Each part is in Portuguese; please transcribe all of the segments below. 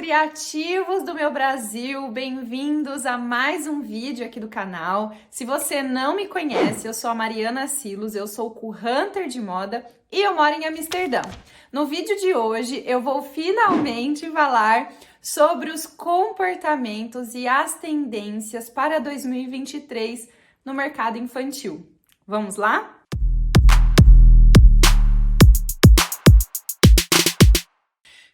criativos do meu Brasil, bem-vindos a mais um vídeo aqui do canal. Se você não me conhece, eu sou a Mariana Silos, eu sou co-hunter de moda e eu moro em Amsterdã. No vídeo de hoje eu vou finalmente falar sobre os comportamentos e as tendências para 2023 no mercado infantil. Vamos lá?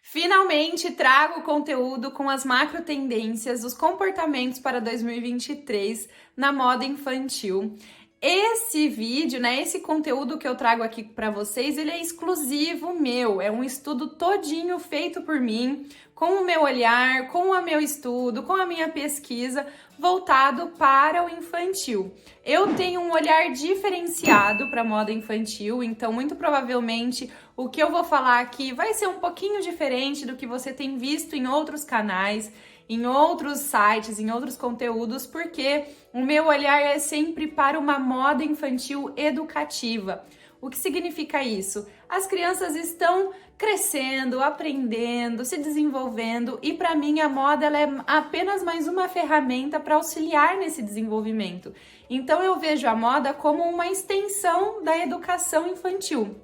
Finalmente trago o conteúdo com as macro tendências dos comportamentos para 2023 na moda infantil. Esse vídeo, esse conteúdo que eu trago aqui para vocês, ele é exclusivo meu, é um estudo todinho feito por mim, com o meu olhar, com o meu estudo, com a minha pesquisa, voltado para o infantil. Eu tenho um olhar diferenciado para a moda infantil, então muito provavelmente o que eu vou falar aqui vai ser um pouquinho diferente do que você tem visto em outros canais, em outros sites, em outros conteúdos, porque o meu olhar é sempre para uma moda infantil educativa. O que significa isso? As crianças estão crescendo, aprendendo, se desenvolvendo e para mim a moda ela é apenas mais uma ferramenta para auxiliar nesse desenvolvimento. Então eu vejo a moda como uma extensão da educação infantil.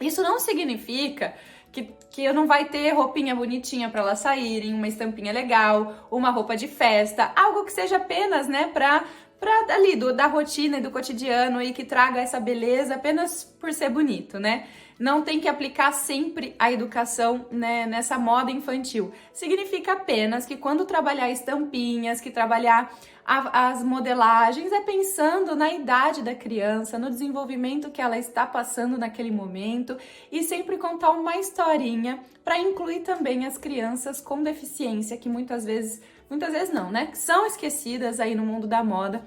Isso não significa que eu não vai ter roupinha bonitinha para elas saírem, uma estampinha legal, uma roupa de festa, algo que seja apenas, para ali da rotina e do cotidiano e que traga essa beleza apenas por ser bonito, Não tem que aplicar sempre a educação, nessa moda infantil. Significa apenas que quando trabalhar estampinhas, que trabalhar as modelagens, é pensando na idade da criança, no desenvolvimento que ela está passando naquele momento e sempre contar uma historinha para incluir também as crianças com deficiência, que muitas vezes não, que são esquecidas aí no mundo da moda,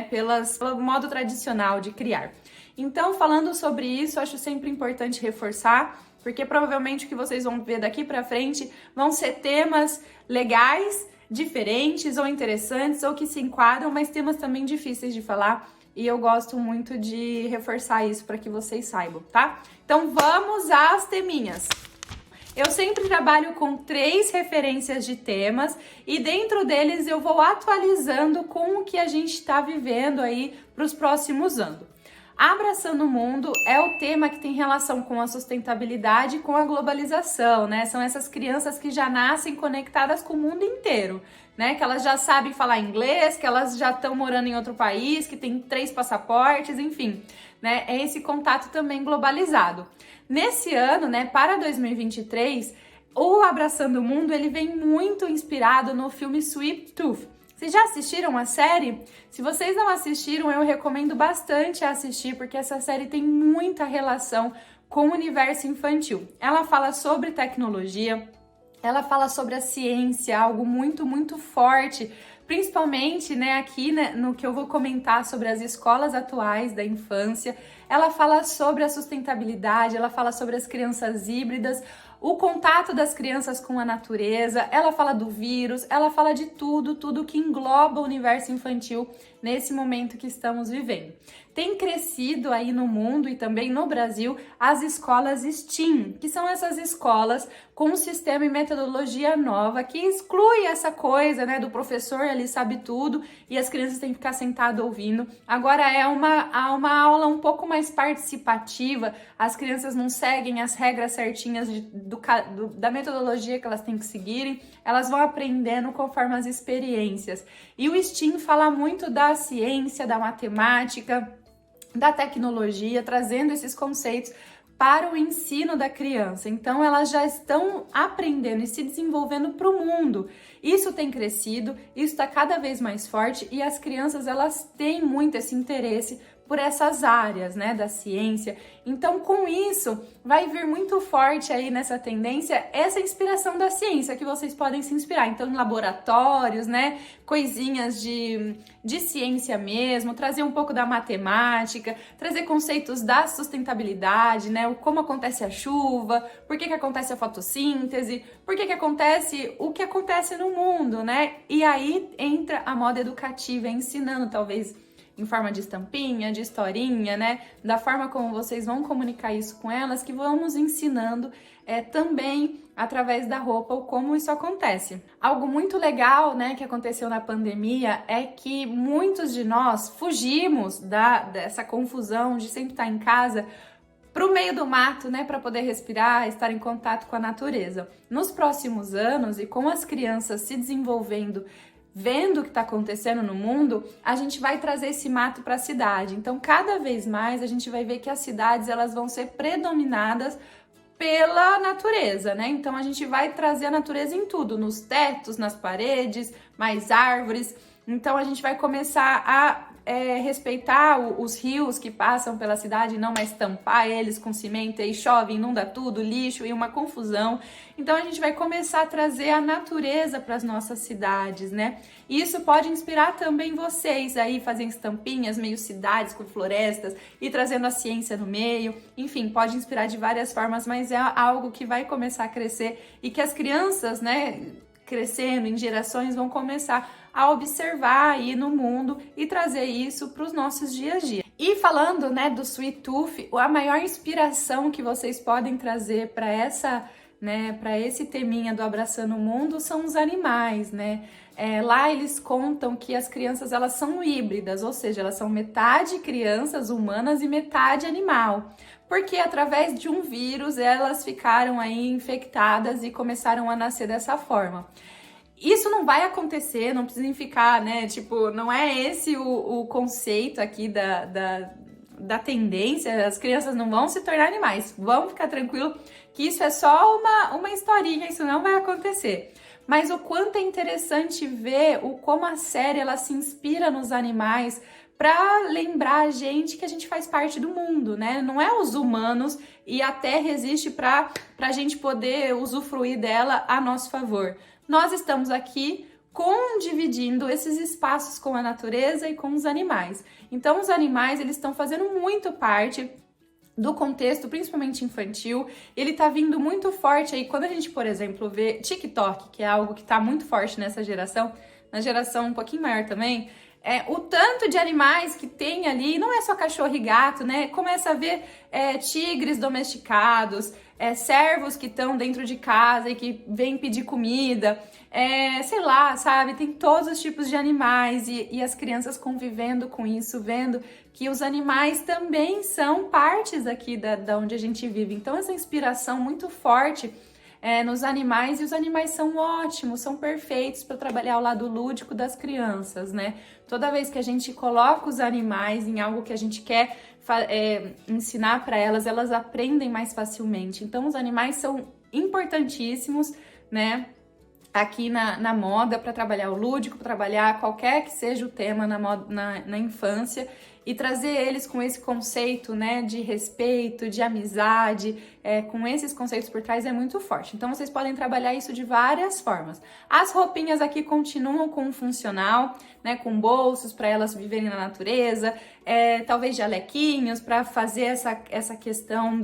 pelo modo tradicional de criar. Então, falando sobre isso, acho sempre importante reforçar, porque provavelmente o que vocês vão ver daqui para frente vão ser temas legais, diferentes ou interessantes ou que se enquadram, mas temas também difíceis de falar e eu gosto muito de reforçar isso para que vocês saibam, tá? Então, vamos às teminhas. Eu sempre trabalho com 3 referências de temas e dentro deles eu vou atualizando com o que a gente está vivendo aí para os próximos anos. Abraçando o Mundo é o tema que tem relação com a sustentabilidade e com a globalização, São essas crianças que já nascem conectadas com o mundo inteiro, Que elas já sabem falar inglês, que elas já estão morando em outro país, que tem 3 passaportes, enfim, É esse contato também globalizado. Nesse ano, para 2023, o Abraçando o Mundo, ele vem muito inspirado no filme Sweet Tooth. Vocês já assistiram a série? Se vocês não assistiram, eu recomendo bastante assistir, porque essa série tem muita relação com o universo infantil. Ela fala sobre tecnologia, ela fala sobre a ciência, algo muito, muito forte, principalmente, aqui no que eu vou comentar sobre as escolas atuais da infância. Ela fala sobre a sustentabilidade, ela fala sobre as crianças híbridas, o contato das crianças com a natureza, ela fala do vírus, ela fala de tudo que engloba o universo infantil nesse momento que estamos vivendo. Tem crescido aí no mundo e também no Brasil as escolas STEAM, que são essas escolas com um sistema e metodologia nova que exclui essa coisa, do professor ali sabe tudo e as crianças têm que ficar sentado ouvindo. Agora é uma aula um pouco mais participativa, as crianças não seguem as regras certinhas da metodologia que elas têm que seguirem, elas vão aprendendo conforme as experiências. E o STEAM fala muito da ciência, da matemática, da tecnologia, trazendo esses conceitos para o ensino da criança. Então, elas já estão aprendendo e se desenvolvendo para o mundo. Isso tem crescido, isso está cada vez mais forte e as crianças, elas têm muito esse interesse por essas áreas, da ciência. Então, com isso, vai vir muito forte aí nessa tendência essa inspiração da ciência, que vocês podem se inspirar. Então, em laboratórios, coisinhas de ciência mesmo, trazer um pouco da matemática, trazer conceitos da sustentabilidade, como acontece a chuva, por que acontece a fotossíntese, por que acontece o que acontece no mundo, E aí entra a moda educativa, ensinando talvez em forma de estampinha, de historinha, Da forma como vocês vão comunicar isso com elas, que vamos ensinando também através da roupa ou como isso acontece. Algo muito legal, né, que aconteceu na pandemia é que muitos de nós fugimos dessa confusão de sempre estar em casa para o meio do mato, né, para poder respirar, estar em contato com a natureza. Nos próximos anos, e com as crianças se desenvolvendo, vendo o que está acontecendo no mundo, a gente vai trazer esse mato para a cidade. Então, cada vez mais, a gente vai ver que as cidades elas vão ser predominadas pela natureza, né? Então, a gente vai trazer a natureza em tudo, nos tetos, nas paredes, mais árvores. Então, a gente vai começar a respeitar os rios que passam pela cidade, não mais tampar eles com cimento, e aí chove, inunda tudo, lixo e uma confusão. Então a gente vai começar a trazer a natureza para as nossas cidades, né? E isso pode inspirar também vocês aí, fazer estampinhas, meio cidades com florestas e trazendo a ciência no meio. Enfim, pode inspirar de várias formas, mas é algo que vai começar a crescer e que as crianças, né, crescendo em gerações, vão começar a observar aí no mundo e trazer isso para os nossos dias a dia. E falando, né, do Sweet Tooth, a maior inspiração que vocês podem trazer para esse teminha do Abraçando o Mundo são os animais, né? Lá eles contam que as crianças elas são híbridas, ou seja, elas são metade crianças humanas e metade animal. Porque através de um vírus elas ficaram aí infectadas e começaram a nascer dessa forma. Isso não vai acontecer, não precisa ficar, né? Tipo, não é esse o conceito aqui da tendência. As crianças não vão se tornar animais. Vamos ficar tranquilo que isso é só uma historinha, isso não vai acontecer. Mas o quanto é interessante ver como a série ela se inspira nos animais para lembrar a gente que a gente faz parte do mundo, né? Não é os humanos e a Terra existe para a gente poder usufruir dela a nosso favor. Nós estamos aqui dividindo esses espaços com a natureza e com os animais. Então, os animais, eles estão fazendo muito parte do contexto, principalmente infantil. Ele tá vindo muito forte aí. Quando a gente, por exemplo, vê TikTok, que é algo que tá muito forte nessa geração, na geração um pouquinho maior também, o tanto de animais que tem ali, não é só cachorro e gato, né? Começa a ver tigres domesticados, servos que estão dentro de casa e que vêm pedir comida, sei lá, sabe? Tem todos os tipos de animais e as crianças convivendo com isso, vendo que os animais também são partes aqui da onde a gente vive. Então, essa inspiração muito forte nos animais, e os animais são ótimos, são perfeitos para trabalhar o lado lúdico das crianças, né? Toda vez que a gente coloca os animais em algo que a gente quer ensinar para elas, elas aprendem mais facilmente. Então, os animais são importantíssimos, né? Aqui na moda, para trabalhar o lúdico, para trabalhar qualquer que seja o tema na infância, e trazer eles com esse conceito, né, de respeito, de amizade, com esses conceitos por trás é muito forte. Então, vocês podem trabalhar isso de várias formas. As roupinhas aqui continuam com o funcional, né, com bolsos para elas viverem na natureza, talvez jalequinhos para fazer essa questão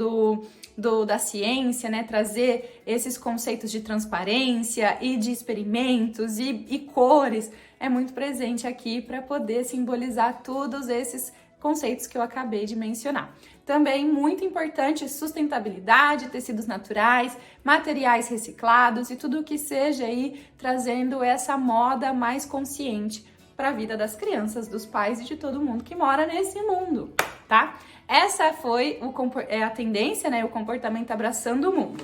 da ciência, né, trazer esses conceitos de transparência e de experimentos e cores, é muito presente aqui para poder simbolizar todos esses conceitos que eu acabei de mencionar. Também muito importante sustentabilidade, tecidos naturais, materiais reciclados e tudo que seja aí trazendo essa moda mais consciente para a vida das crianças, dos pais e de todo mundo que mora nesse mundo, tá? Essa foi a tendência, né? O comportamento abraçando o mundo.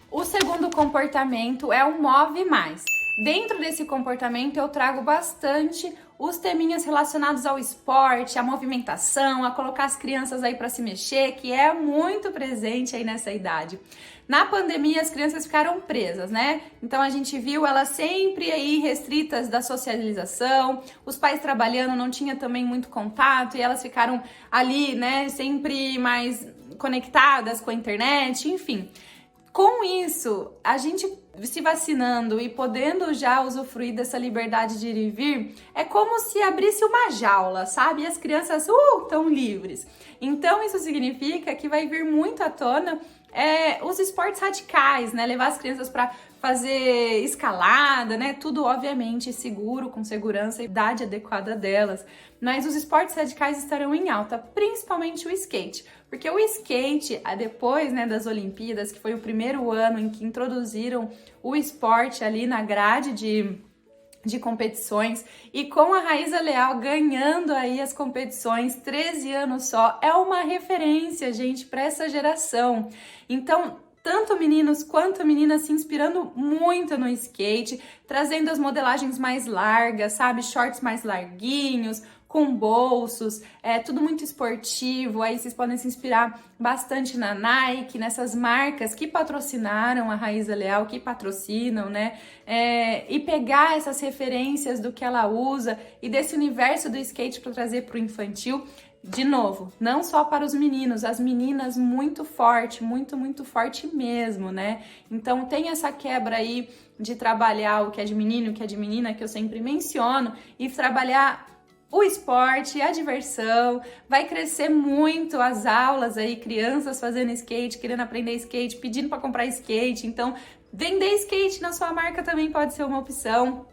O segundo comportamento é o Move Mais. Dentro desse comportamento eu trago bastante os teminhas relacionados ao esporte, à movimentação, a colocar as crianças aí para se mexer, que é muito presente aí nessa idade. Na pandemia as crianças ficaram presas, né? Então a gente viu elas sempre aí restritas da socialização, os pais trabalhando, não tinha também muito contato e elas ficaram ali, né, sempre mais conectadas com a internet, enfim. Com isso, a gente se vacinando e podendo já usufruir dessa liberdade de ir e vir, é como se abrisse uma jaula, sabe? E as crianças estão livres. Então, isso significa que vai vir muito à tona os esportes radicais, né? Levar as crianças para fazer escalada, né? Tudo, obviamente, seguro, com segurança e idade adequada delas. Mas os esportes radicais estarão em alta, principalmente o skate. Porque o skate, depois, né, das Olimpíadas, que foi o primeiro ano em que introduziram o esporte ali na grade de competições, e com a Raíza Leal ganhando aí as competições, 13 anos só, é uma referência, gente, para essa geração. Então, tanto meninos quanto meninas se inspirando muito no skate, trazendo as modelagens mais largas, sabe? Shorts mais larguinhos, com bolsos, tudo muito esportivo. Aí vocês podem se inspirar bastante na Nike, nessas marcas que patrocinaram a Raíza Leal, que patrocinam, né? E pegar essas referências do que ela usa e desse universo do skate para trazer para o infantil. De novo, não só para os meninos, as meninas muito forte, muito forte mesmo, né? Então tem essa quebra aí de trabalhar o que é de menino, o que é de menina, que eu sempre menciono, e trabalhar o esporte, a diversão. Vai crescer muito as aulas aí, crianças fazendo skate, querendo aprender skate, pedindo para comprar skate. Então, vender skate na sua marca também pode ser uma opção,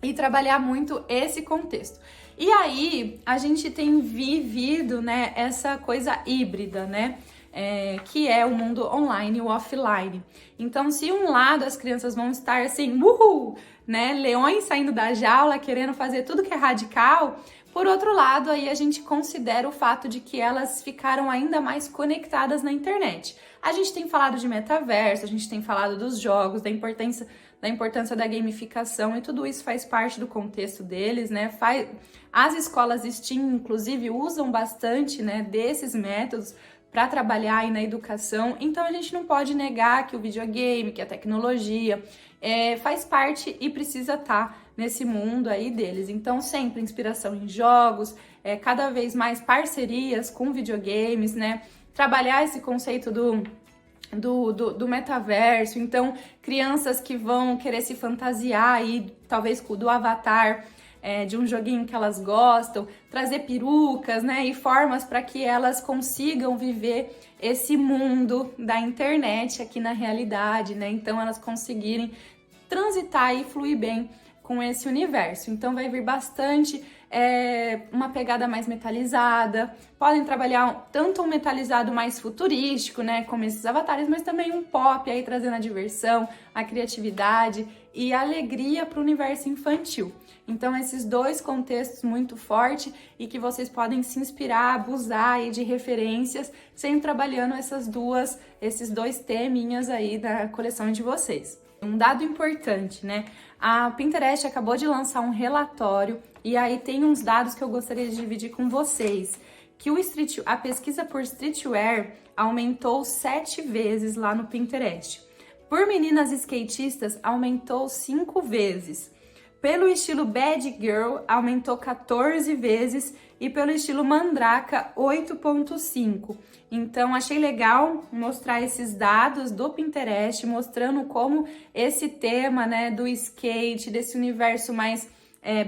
e trabalhar muito esse contexto. E aí, a gente tem vivido, né, essa coisa híbrida, né, que é o mundo online e o offline. Então, se um lado as crianças vão estar assim, uhul, né, leões saindo da jaula, querendo fazer tudo que é radical, por outro lado, aí a gente considera o fato de que elas ficaram ainda mais conectadas na internet. A gente tem falado de metaverso, a gente tem falado dos jogos, da importância da gamificação, e tudo isso faz parte do contexto deles, né? As escolas STEAM, inclusive, usam bastante, né, desses métodos para trabalhar aí na educação. Então a gente não pode negar que o videogame, que a tecnologia faz parte e precisa estar nesse mundo aí deles. Então sempre inspiração em jogos, cada vez mais parcerias com videogames, né? Trabalhar esse conceito do metaverso. Então crianças que vão querer se fantasiar aí, talvez do avatar, de um joguinho que elas gostam, trazer perucas, né, e formas para que elas consigam viver esse mundo da internet aqui na realidade, né? Então elas conseguirem transitar e fluir bem com esse universo. Então vai vir bastante uma pegada mais metalizada. Podem trabalhar tanto um metalizado mais futurístico, né, como esses avatares, mas também um pop aí trazendo a diversão, a criatividade e a alegria para o universo infantil. Então esses dois contextos muito fortes, e que vocês podem se inspirar, abusar aí de referências, sempre trabalhando esses dois teminhas aí da coleção de vocês. Um dado importante, né? A Pinterest acabou de lançar um relatório, e aí tem uns dados que eu gostaria de dividir com vocês. Que a pesquisa por streetwear aumentou 7 vezes lá no Pinterest. Por meninas skatistas, aumentou 5 vezes. Pelo estilo Bad Girl, aumentou 14 vezes. E pelo estilo Mandraka, 8,5. Então, achei legal mostrar esses dados do Pinterest, mostrando como esse tema, né, do skate, desse universo mais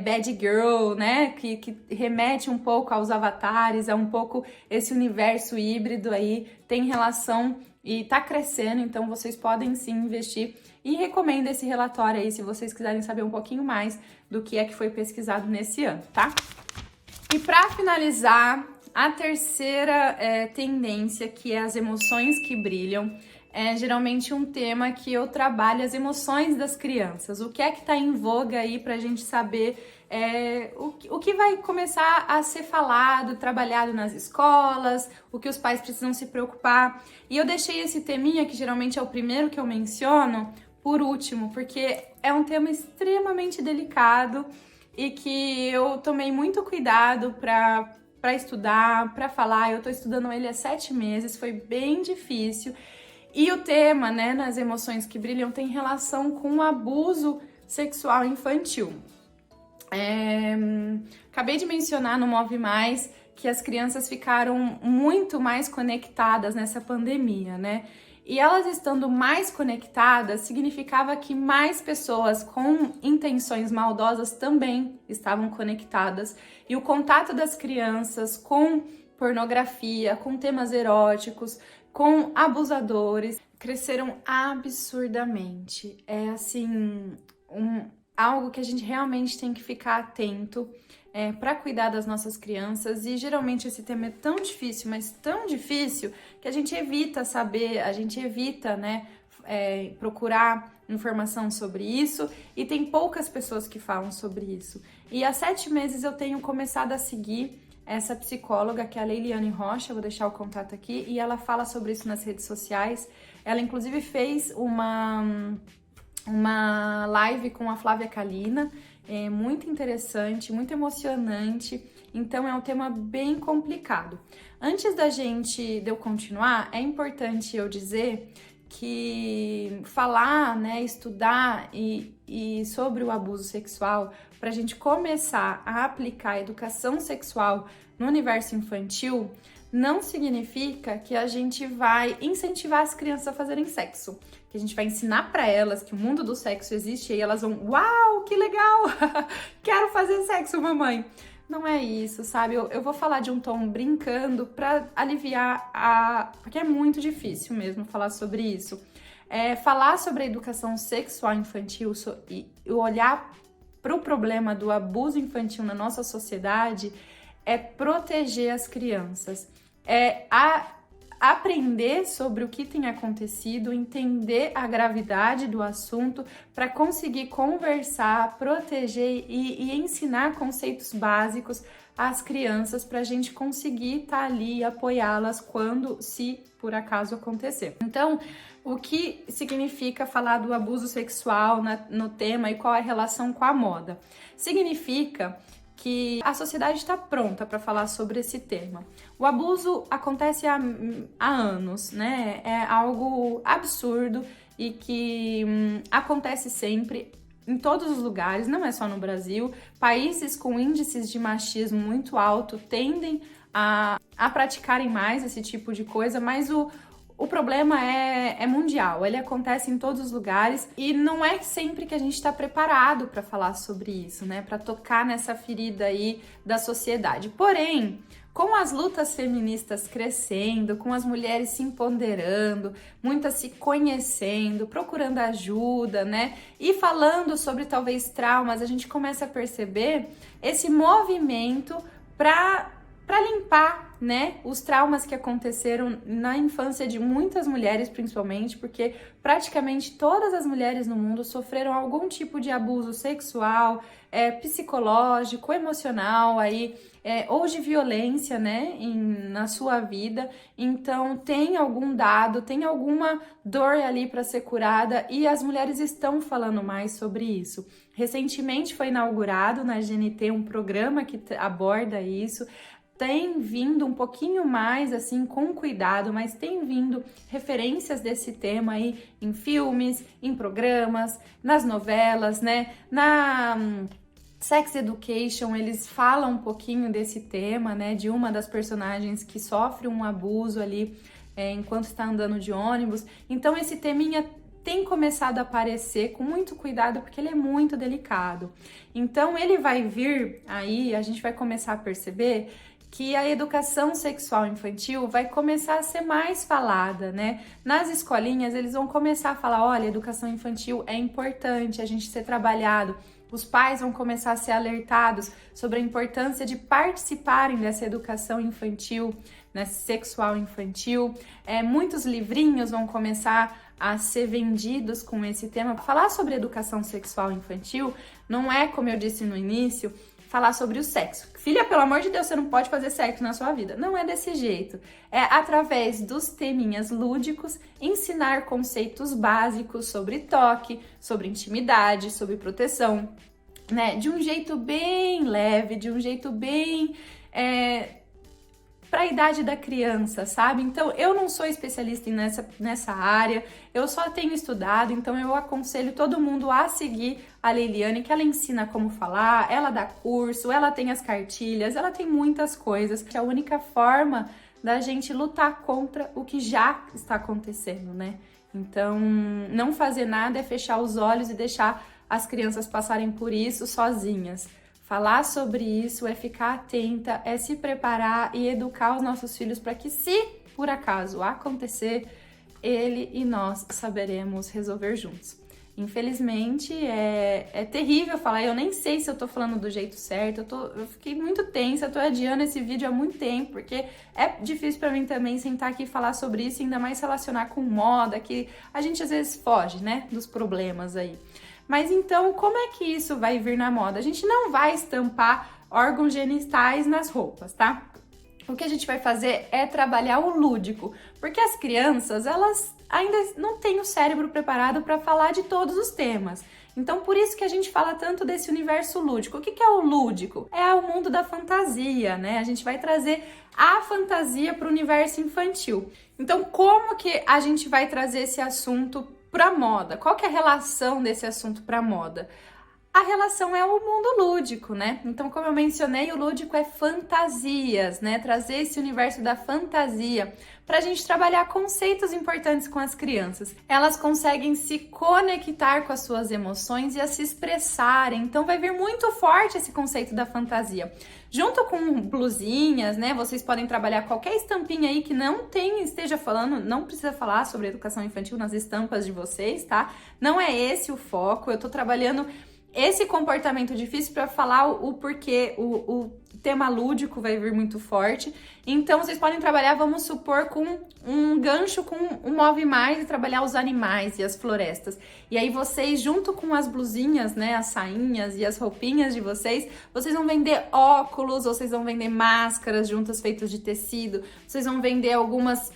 Bad Girl, né, que remete um pouco aos avatares, a um pouco esse universo híbrido aí, tem relação e tá crescendo. Então vocês podem sim investir, e recomendo esse relatório aí se vocês quiserem saber um pouquinho mais do que é que foi pesquisado nesse ano, tá? E para finalizar, a terceira tendência, que é as emoções que brilham, é geralmente um tema que eu trabalho, as emoções das crianças. O que é que tá em voga aí pra gente saber o que vai começar a ser falado, trabalhado nas escolas, o que os pais precisam se preocupar. E eu deixei esse teminha, que geralmente é o primeiro que eu menciono, por último, porque é um tema extremamente delicado e que eu tomei muito cuidado para estudar, para falar. Eu tô estudando ele há 7 meses, foi bem difícil. E o tema, né, nas emoções que brilham, tem relação com o abuso sexual infantil. Acabei de mencionar no Move Mais que as crianças ficaram muito mais conectadas nessa pandemia, né? E elas estando mais conectadas significava que mais pessoas com intenções maldosas também estavam conectadas. E o contato das crianças com pornografia, com temas eróticos, com abusadores, cresceram absurdamente. É assim, algo que a gente realmente tem que ficar atento para cuidar das nossas crianças. E geralmente esse tema é tão difícil, mas tão difícil, que a gente evita saber, a gente evita, né, procurar informação sobre isso, e tem poucas pessoas que falam sobre isso. E há 7 meses eu tenho começado a seguir essa psicóloga, que é a Leiliane Rocha, vou deixar o contato aqui, e ela fala sobre isso nas redes sociais. Ela inclusive fez uma live com a Flávia Kalina, muito interessante, muito emocionante, então é um tema bem complicado. Antes de eu continuar, é importante eu dizer que falar, né, estudar e sobre o abuso sexual, para a gente começar a aplicar a educação sexual no universo infantil, não significa que a gente vai incentivar as crianças a fazerem sexo, que a gente vai ensinar para elas que o mundo do sexo existe e aí elas vão, uau, que legal, quero fazer sexo, mamãe. Não é isso, sabe? Eu vou falar de um tom brincando para aliviar porque é muito difícil mesmo falar sobre isso. Falar sobre a educação sexual infantil e olhar para o problema do abuso infantil na nossa sociedade é proteger as crianças, aprender sobre o que tem acontecido, entender a gravidade do assunto para conseguir conversar, proteger e ensinar conceitos básicos às crianças para a gente conseguir estar ali e apoiá-las quando, se por acaso acontecer. Então, o que significa falar do abuso sexual no tema e qual é a relação com a moda? Significa que a sociedade está pronta para falar sobre esse tema. O abuso acontece há anos, né? É algo absurdo e que acontece sempre em todos os lugares, não é só no Brasil. Países com índices de machismo muito alto tendem a praticarem mais esse tipo de coisa, mas o problema é mundial, ele acontece em todos os lugares e não é sempre que a gente está preparado para falar sobre isso, né? Para tocar nessa ferida aí da sociedade. Porém, com as lutas feministas crescendo, com as mulheres se empoderando, muitas se conhecendo, procurando ajuda, né? E falando sobre talvez traumas, a gente começa a perceber esse movimento para limpar, né, os traumas que aconteceram na infância de muitas mulheres, principalmente, porque praticamente todas as mulheres no mundo sofreram algum tipo de abuso sexual, psicológico, emocional, ou de violência, né, na sua vida. Então, tem algum dado, tem alguma dor ali para ser curada e as mulheres estão falando mais sobre isso. Recentemente foi inaugurado na GNT um programa que aborda isso. Tem vindo um pouquinho mais, assim, com cuidado, mas tem vindo referências desse tema aí em filmes, em programas, nas novelas, né? Na Sex Education, eles falam um pouquinho desse tema, né? De uma das personagens que sofre um abuso ali enquanto está andando de ônibus. Então, esse teminha tem começado a aparecer com muito cuidado, porque ele é muito delicado. Então, ele vai vir aí, a gente vai começar a perceber que a educação sexual infantil vai começar a ser mais falada, né? Nas escolinhas, eles vão começar a falar, olha, a educação infantil é importante a gente ser trabalhado. Os pais vão começar a ser alertados sobre a importância de participarem dessa educação infantil, né, sexual infantil. Muitos livrinhos vão começar a ser vendidos com esse tema. Falar sobre educação sexual infantil não é, como eu disse no início, falar sobre o sexo. Filha, pelo amor de Deus, você não pode fazer sexo na sua vida. Não é desse jeito. É através dos teminhas lúdicos, ensinar conceitos básicos sobre toque, sobre intimidade, sobre proteção, né? De um jeito bem leve, de um jeito bem para a idade da criança, sabe? Então, eu não sou especialista nessa área, eu só tenho estudado, então eu aconselho todo mundo a seguir a Leiliane, que ela ensina como falar, ela dá curso, ela tem as cartilhas, ela tem muitas coisas, que é a única forma da gente lutar contra o que já está acontecendo, né? Então, não fazer nada é fechar os olhos e deixar as crianças passarem por isso sozinhas. Falar sobre isso é ficar atenta, é se preparar e educar os nossos filhos para que, se por acaso acontecer, ele e nós saberemos resolver juntos. Infelizmente, é terrível falar, eu nem sei se eu tô falando do jeito certo, eu fiquei muito tensa, eu tô adiando esse vídeo há muito tempo, porque é difícil pra mim também sentar aqui e falar sobre isso, ainda mais relacionar com moda, que a gente às vezes foge, né, dos problemas aí. Mas então, como é que isso vai vir na moda? A gente não vai estampar órgãos genitais nas roupas, tá? O que a gente vai fazer é trabalhar o lúdico, porque as crianças, elas ainda não têm o cérebro preparado para falar de todos os temas. Então, por isso que a gente fala tanto desse universo lúdico. O que é o lúdico? É o mundo da fantasia, né? A gente vai trazer a fantasia para o universo infantil. Então, como que a gente vai trazer esse assunto para moda? Qual que é a relação desse assunto para moda? A relação é o mundo lúdico, né? Então, como eu mencionei, o lúdico é fantasias, né? Trazer esse universo da fantasia para a gente trabalhar conceitos importantes com as crianças. Elas conseguem se conectar com as suas emoções e a se expressarem. Então, vai vir muito forte esse conceito da fantasia. Junto com blusinhas, né? Vocês podem trabalhar qualquer estampinha aí que esteja falando, não precisa falar sobre educação infantil nas estampas de vocês, tá? Não é esse o foco. Eu tô trabalhando esse comportamento difícil para falar o porquê, o tema lúdico vai vir muito forte. Então, vocês podem trabalhar, vamos supor, com um gancho com um Move Mais e trabalhar os animais e as florestas. E aí vocês, junto com as blusinhas, né, as sainhas e as roupinhas de vocês vão vender óculos, vocês vão vender máscaras juntas feitas de tecido, vocês vão vender algumas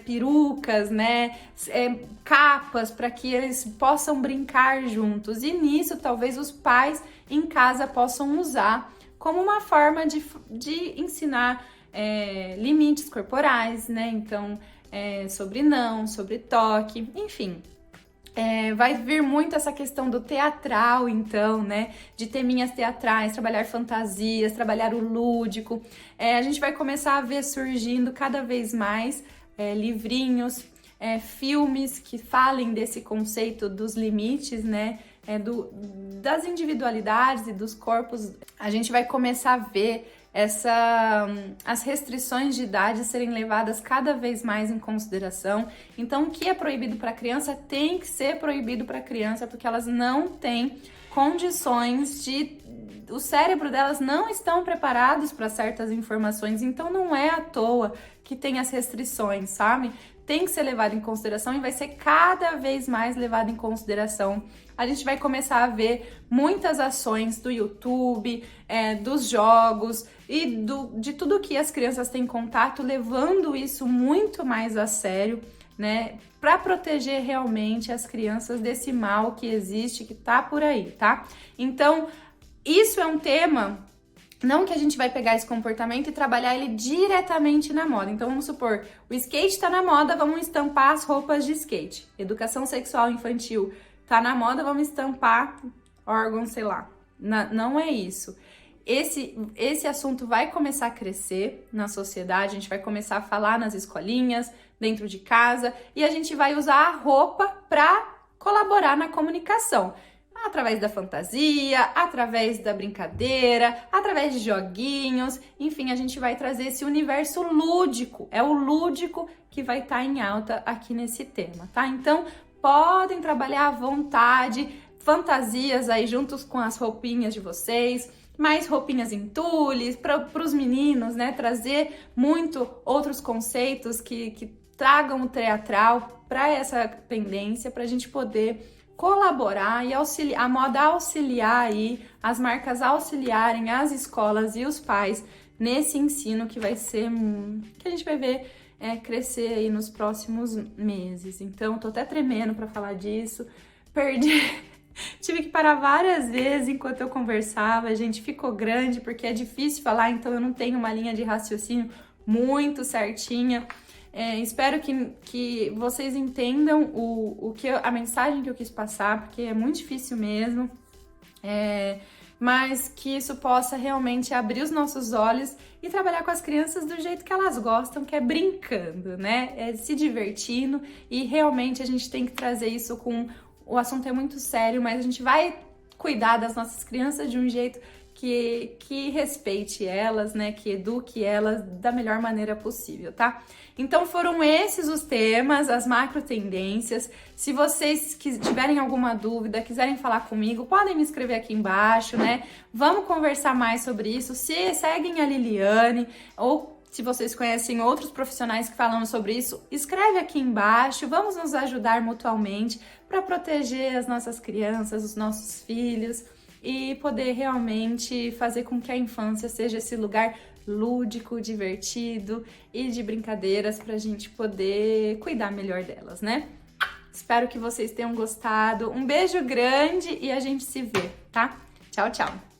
perucas, né, capas para que eles possam brincar juntos. E nisso, talvez os pais em casa possam usar como uma forma de ensinar limites corporais, né? Então, sobre não, sobre toque, enfim. Vai vir muito essa questão do teatral, então, né? De teminhas teatrais, trabalhar fantasias, trabalhar o lúdico. A gente vai começar a ver surgindo cada vez mais livrinhos, filmes que falem desse conceito dos limites, né? Das individualidades e dos corpos. A gente vai começar a ver as restrições de idade serem levadas cada vez mais em consideração. Então, o que é proibido para criança tem que ser proibido para criança, porque elas não têm condições o cérebro delas não estão preparados para certas informações, então não é à toa que tem as restrições, sabe? Tem que ser levado em consideração e vai ser cada vez mais levado em consideração. A gente vai começar a ver muitas ações do YouTube, dos jogos e de tudo que as crianças têm contato, levando isso muito mais a sério, né? Para proteger realmente as crianças desse mal que existe, que tá por aí, tá? Então, isso é um tema, não que a gente vai pegar esse comportamento e trabalhar ele diretamente na moda. Então, vamos supor, o skate tá na moda, vamos estampar as roupas de skate. Educação sexual infantil tá na moda, vamos estampar órgãos, sei lá. Não é isso. Esse assunto vai começar a crescer na sociedade, a gente vai começar a falar nas escolinhas, dentro de casa, e a gente vai usar a roupa para colaborar na comunicação. Através da fantasia, através da brincadeira, através de joguinhos, enfim, a gente vai trazer esse universo lúdico. É o lúdico que vai estar em alta aqui nesse tema, tá? Então, podem trabalhar à vontade, fantasias aí juntos com as roupinhas de vocês, mais roupinhas em tules, para os meninos, né? Trazer muito outros conceitos que tragam o teatral para essa tendência, para a gente poder colaborar e auxiliar, a moda auxiliar aí, as marcas auxiliarem as escolas e os pais nesse ensino que vai ser, que a gente vai ver crescer aí nos próximos meses. Então, tô até tremendo para falar disso, tive que parar várias vezes enquanto eu conversava, a gente ficou grande porque é difícil falar, então eu não tenho uma linha de raciocínio muito certinha. Espero que vocês entendam a mensagem que eu quis passar, porque é muito difícil mesmo, mas que isso possa realmente abrir os nossos olhos e trabalhar com as crianças do jeito que elas gostam, que é brincando, né? Se divertindo, e realmente a gente tem que trazer isso o assunto é muito sério, mas a gente vai cuidar das nossas crianças de um jeito que respeite elas, né, que eduque elas da melhor maneira possível, tá? Então foram esses os temas, as macro tendências. Se vocês tiverem alguma dúvida, quiserem falar comigo, podem me escrever aqui embaixo, né? Vamos conversar mais sobre isso. Se seguem a Liliane ou se vocês conhecem outros profissionais que falam sobre isso, escreve aqui embaixo. Vamos nos ajudar mutuamente para proteger as nossas crianças, os nossos filhos e poder realmente fazer com que a infância seja esse lugar lúdico, divertido e de brincadeiras para a gente poder cuidar melhor delas, né? Espero que vocês tenham gostado. Um beijo grande e a gente se vê, tá? Tchau, tchau!